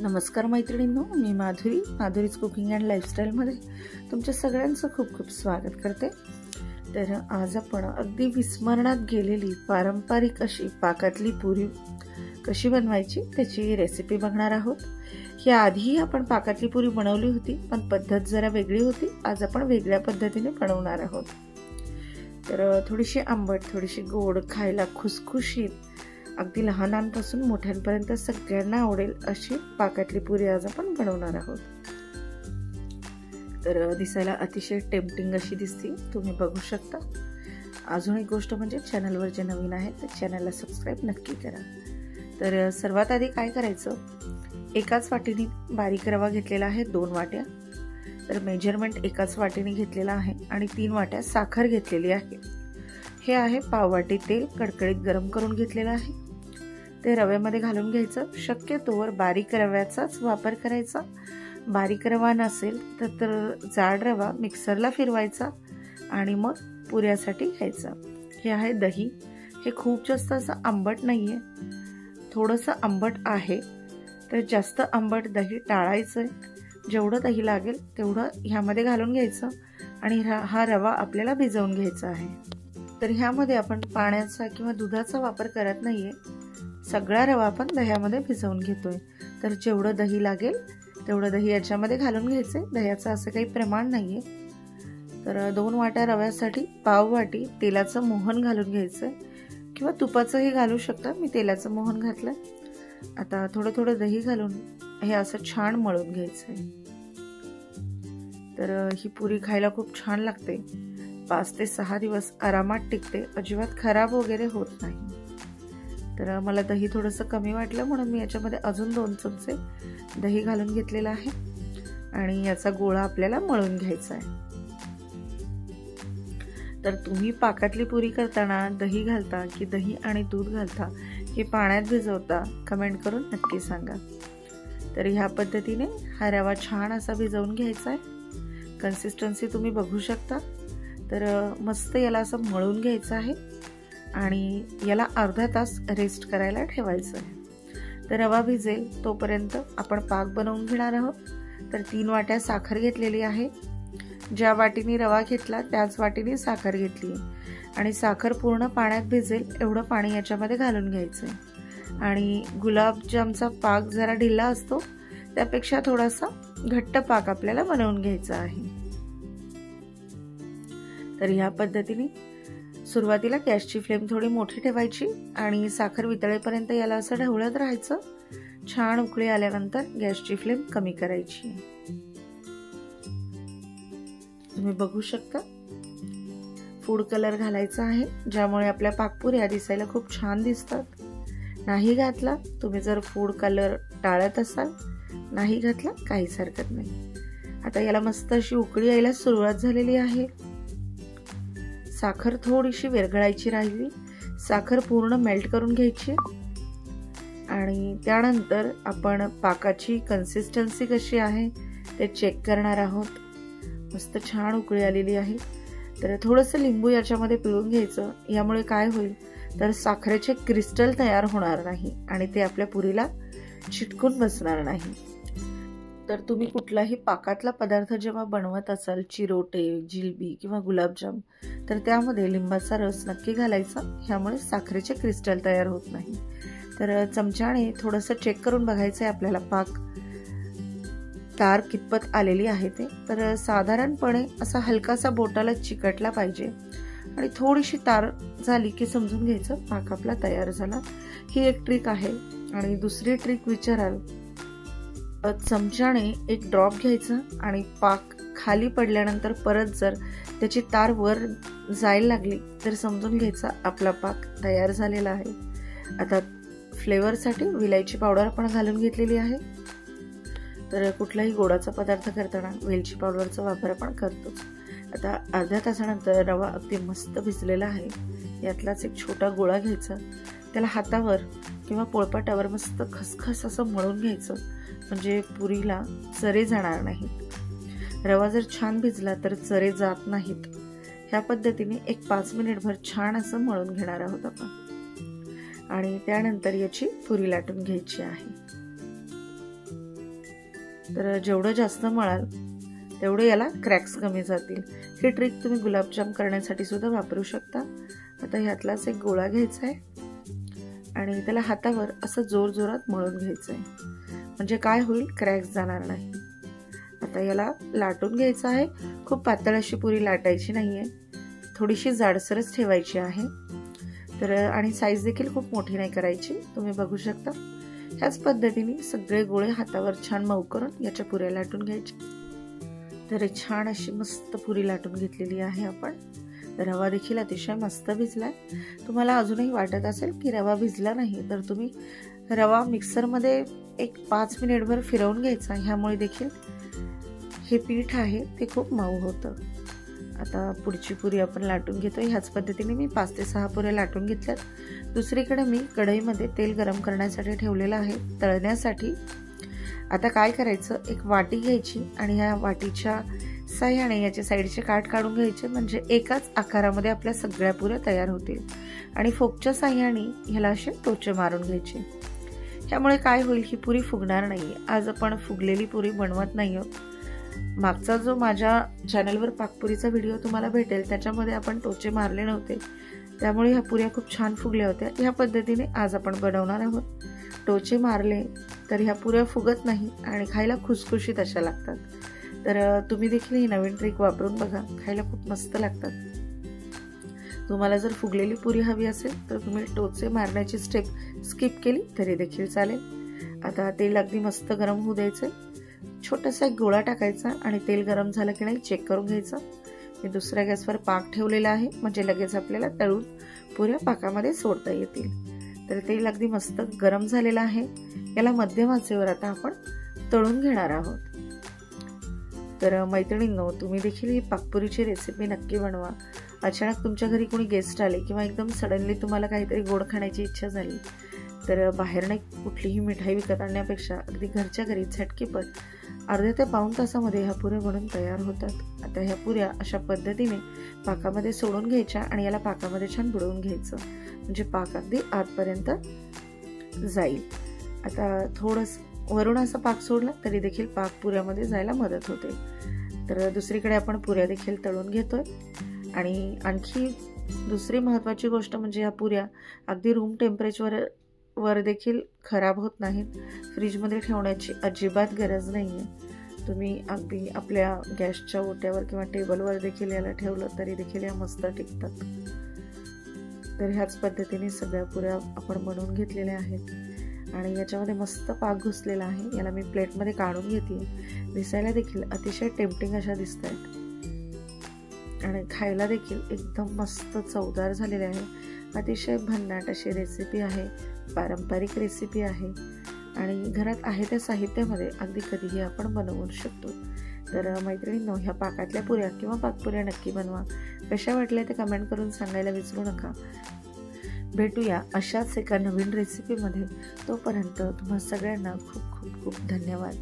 नमस्कार मैत्रिणींनो, मी Madhuri's cooking and लाईफस्टाईलमध्ये तुमच्या सगळ्यांचं खूप खूप स्वागत करते। तर आज आपण अगदी विस्मरणात गेलेली पारंपरिक अशी पाकातली पुरी कशी बनवायची त्याची रेसिपी बघणार आहोत। या आधीही आपण पाकातली पुरी बनवली होती, पण पद्धत जरा वेगळी होती। आज आपण वेगळ्या पद्धतीने बनवणार आहोत। तर थोडीशी आंबट, थोडीशी गोड, खायला खुसखुशीत, अगदी लहानांपासून मोठ्यांपर्यंत सगळ्यांना आवडेल अशी पाकातली पुरी आज आपण बनवणार आहोत। तर दिसायला अतिशय टेम्पटिंग अशी दिसते, तुम्ही बघू शकता। अजून एक गोष्ट म्हणजे चॅनलवर जे नवीन आहेत ते चॅनलला सबस्क्राइब नक्की करा। तर सर्वात आधी काय करायचं, एकाच वाटीने बारीक रवा घेतलेला आहे 2 वाट्या। तर मेजरमेंट एकाच वाटीने घेतलेला आहे आणि 3 वाट्या साखर घेतलेली आहे। हे आहे पाव वाटी तेल कडकडीत गरम करून घेतलेलं आहे। ते रव्यामध्ये घालून घ्यायचं। शक्यतोवर बारीक रव्याचाच वापर करायचा। बारीक रवा नसेल तर जाड रवा मिक्सरला फिरवायचा आणि मग पुऱ्यासाठी घ्यायचा। हे आहे दही। हे खूप जास्त असं आंबट नाहीये, थोडंसं आंबट आहे, तर जास्त आंबट दही टाळायचंय। जेवढं दही लागेल तेवढं ह्यामध्ये घालून घ्यायचं आणि हा रवा आपल्याला भिजवून घ्यायचा आहे। तर ह्यामध्ये आपण पाण्याचा किंवा दुधाचा वापर करत नाहीये, सगळा रवा आपण दह्यामध्ये भिजवून घेतोय। तर जेवढं दही लागेल तेवढं दही याच्यामध्ये घालून घ्यायचे। दह्याचं असं काही प्रमाण नाहीये। तर 2 वाट्या रव्यासाठी पाव वाटी तेलाचं मोहन घालून घ्यायचंय किंवा तुपाचंही घालू शकता। मी तेलाचं मोहन घातलंय। आता थोडं थोडं दही घालून हे असं छान मळून घ्यायचंय। तर ही पुरी खायला खूप छान लागते। 5 ते 6 दिवस आरामात टिकते, अजिबात खराब वगैरे होत नाही। तर मला दही थोडंसं कमी वाटलं म्हणून मी याच्यामध्ये अजून 2 चमचे दही घालून घेतलेला आहे आणि याचा गोळा आपल्याला मळून घ्यायचा आहे। तर तुम्ही पाकातली पुरी करताना दही घालता की दही आणि दूध घालता, हे पाण्यात भिजवता, कमेंट करून नक्की सांगा। तर ह्या पद्धतीने हा रवा छान असा भिजवून घ्यायचा आहे। कन्सिस्टन्सी तुम्ही बघू शकता। तर मस्त याला असं मळून घ्यायचं आहे आणि याला अर्धा तास रेस्ट करायला ठेवायचं आहे। तर रवा भिजेल तोपर्यंत आपण पाक बनवून घेणार आहोत। तर 3 वाट्या साखर घेतलेली आहे। ज्या वाटीने रवा घेतला त्याच वाटीने साखर घेतली आणि साखर पूर्ण पाण्यात भिजेल एवढं पाणी याच्यामध्ये घालून घ्यायचं आहे। आणि गुलाबजामचा पाक जरा ढिला असतो, त्यापेक्षा थोडासा घट्ट पाक आपल्याला बनवून घ्यायचा आहे। तर ह्या पद्धतीने सुरुवातीला गॅसची फ्लेम थोडी मोठी ठेवायची आणि साखर वितळेपर्यंत याला असं ढवळत राहायचं। छान उकळी आल्यानंतर गॅसची फ्लेम कमी करायची। तुम्ही बघू शकता फूड कलर घालायचा आहे, ज्यामुळे आपल्या पाकपुऱ्या दिसायला खूप छान दिसतात। नाही घातला, तुम्ही जर फूड कलर टाळत असाल, नाही घातला काहीच हरकत नाही। आता याला मस्त अशी उकळी यायला सुरुवात झालेली आहे। साखर थोडीशी विरघळायची राहिली, साखर पूर्ण मेल्ट करून घ्यायची आणि त्यानंतर आपण पाकाची कन्सिस्टन्सी कशी आहे ते चेक करणार आहोत। मस्त छान उकळी आलेली आहे। तर थोडंसं लिंबू याच्यामध्ये पिळून घ्यायचं। यामुळे काय होईल तर साखरेचे क्रिस्टल तयार होणार नाही आणि ते आपल्या पुरीला चिटकून बसणार नाही। तर तुम्ही कुठलाही पाकातला पदार्थ जेव्हा बनवत असाल, चिरोटे, जिलबी किंवा गुलाबजाम, तर त्यामध्ये लिंबाचा रस नक्की घालायचा। ह्यामुळे साखरेचे क्रिस्टल तयार होत नाही। तर चमच्याने थोडंसं चेक करून बघायचं आहे आपल्याला पाक तार कितपत आलेली आहे ते। तर साधारणपणे असा हलकासा बोटाला चिकटला पाहिजे आणि थोडीशी तार झाली की समजून घ्यायचं पाक आपला तयार झाला। ही एक ट्रिक आहे। आणि दुसरी ट्रिक विचाराल, चमच्याने एक ड्रॉप घ्यायचा आणि पाक खाली पडल्यानंतर परत जर त्याची तार वर जायला लागली तर समजून घ्यायचा आपला पाक तयार झालेला आहे। आता फ्लेवरसाठी विलायची पावडर आपण घालून घेतलेली आहे। तर कुठलाही गोडाचा पदार्थ करताना वेलची पावडरचा वापर आपण करतोच। आता अर्ध्या तासानंतर रवा अगदी मस्त भिजलेला आहे। यातलाच एक छोटा गोळा घ्यायचा, त्याला हातावर किंवा पोळपाटावर मस्त खसखस असं मळून घ्यायचं, म्हणजे पुरीला चरे जाणार नाहीत। रवा जर छान भिजला तर चरे जात नाहीत। ह्या पद्धतीने एक 5 मिनिटभर छान असं मळून घेणार आहोत आपण आणि त्यानंतर याची पुरी लाटून घ्यायची आहे। तर जेवढं जास्त मळाल तेवढे याला क्रॅक्स कमी जातील। ही ट्रिक तुम्ही गुलाबजाम करण्यासाठी सुद्धा वापरू शकता। आता ह्यातलाच एक गोळा घ्यायचा आहे आणि त्याला हातावर असं जोरात मळून घ्यायचं आहे, म्हणजे काय होईल, क्रॅक्स जाणार नाही। आता याला लाटून घ्यायचं आहे। खूप पातळ अशी पुरी लाटायची नाहीये, थोडीशी जाडसरच ठेवायची आहे। तर आणि साईज देखील खूप मोठी नाही करायची, तुम्ही बघू शकता। ह्याच पद्धतीने सगळे गोळे हातावर छान मऊ करून याच्या पुऱ्या लाटून घ्यायच्या। तर छान अशी मस्त पुरी लाटून घेतलेली आहे आपण। रवा देखील अतिशय मस्त भिजलाय। तुम्हाला अजूनही वाटत असेल की रवा भिजला नाही, तर तुम्ही रवा मिक्सरमध्ये एक 5 मिनिटभर फिरवून घ्यायचा, ह्यामुळे देखील हे पीठ आहे ते खूप मऊ होतं। आता पुढची पुरी आपण लाटून घेतोय। ह्याच पद्धतीने मी 5 ते 6 पुऱ्या लाटून घेतल्यात। दुसरीकडे मी कढईमध्ये तेल गरम करण्यासाठी ठेवलेलं आहे, तळण्यासाठी। आता काय करायचं, एक वाटी घ्यायची आणि ह्या वाटीच्या साह्याने याचे साईडचे काठ काढून घ्यायचे, म्हणजे एकाच आकारामध्ये आपल्या सगळ्या पुऱ्या तयार होतील। आणि फोकच्या साह्याने ह्याला असे टोचे मारून घ्यायचे, ह्यामुळे काय होईल, ही पुरी फुगणार नाही। आज आपण फुगलेली पुरी बनवत नाही आहोत। मागचा जो माझ्या चॅनलवर पाकपुरीचा व्हिडिओ तुम्हाला भेटेल त्याच्यामध्ये आपण टोचे मारले नव्हते, त्यामुळे ह्या पुऱ्या खूप छान फुगल्या होत्या। ह्या पद्धतीने आज आपण बनवणार आहोत। टोचे मारले तर ह्या पुऱ्या फुगत नाही आणि खायला खुसखुशीत अशा लागतात। तर तुम्ही देखील ही नवीन ट्रिक वापरून बघा, खायला खूप मस्त लागतात। तुम्हाला जर फुगलेली पुरी हवी असेल तर तुम्ही टोचे मारण्याची स्टेप स्किप केली तरी देखील चालेल। आता तेल अगदी मस्त गरम होऊ द्यायचं। छोटासा एक गोळा टाकायचा आणि तेल गरम झालं की नाही चेक करून घ्यायचं। मी दुसऱ्या गॅसवर पाक ठेवलेला आहे, म्हणजे लगेच आपल्याला तळून पुऱ्या पाकामध्ये सोडता येतील। तर तेल अगदी मस्त गरम झालेलं आहे। याला मध्यम आचेवर आता आपण तळून घेणार आहोत। तर मैत्रिणींनो, तुम्ही देखील ही पाकपुरीची रेसिपी नक्की बनवा। अचानक तुमच्या घरी कोणी गेस्ट आले किंवा एकदम सडनली तुम्हाला काहीतरी गोड खाण्याची इच्छा झाली, तर बाहेरने कुठलीही मिठाई विकत आणण्यापेक्षा अगदी घरच्या घरी झटकीपट अर्ध्या ते पाऊण तासामध्ये ह्या पुऱ्या बनून तयार होतात। आता ह्या पुऱ्या अशा पद्धतीने पाकामध्ये सोडून घ्यायच्या आणि याला पाकामध्ये छान बुडवून घ्यायचं, म्हणजे पाक अगदी आतपर्यंत जाईल। आता थोडंसं वरून असा पाक सोडला तरी देखील पाक पुऱ्यामध्ये जायला मदत होते। तर दुसरीकडे आपण पुऱ्या देखील तळून घेतोय। आणि आणखी दुसरी महत्त्वाची गोष्ट म्हणजे ह्या पुऱ्या अगदी रूम टेम्परेचरवर देखील खराब होत नाहीत। फ्रीजमध्ये ठेवण्याची अजिबात गरज नाही आहे। तुम्ही अगदी आपल्या गॅसच्या ओट्यावर किंवा टेबलवर देखील याला ठेवलं तरी देखील या मस्त टिकतात। तर ह्याच पद्धतीने सगळ्या पुऱ्या आपण बनवून घेतलेल्या आहेत आणि याच्यामध्ये मस्त पाक घुसलेला आहे। याला मी प्लेटमध्ये काढून घेते। दिसायला देखील अतिशय टेम्पटिंग अशा दिसत आहेत आणि खायला देखील एकदम मस्त चवदार झालेले आहे। अतिशय भन्नाट अशी रेसिपी आहे, पारंपरिक रेसिपी आहे आणि घरात आहे त्या साहित्यामध्ये अगदी कधीही आपण बनवू शकतो। तर मैत्रिणींनो, ह्या पाकातल्या पुऱ्या किंवा पाकपुऱ्या नक्की बनवा। कशा वाटल्या ते कमेंट करून सांगायला विसरू नका। भेटूया अशाच एका नवीन रेसिपीमध्ये। तोपर्यंत तुम्हा सगळ्यांना खूप खूप खूप धन्यवाद।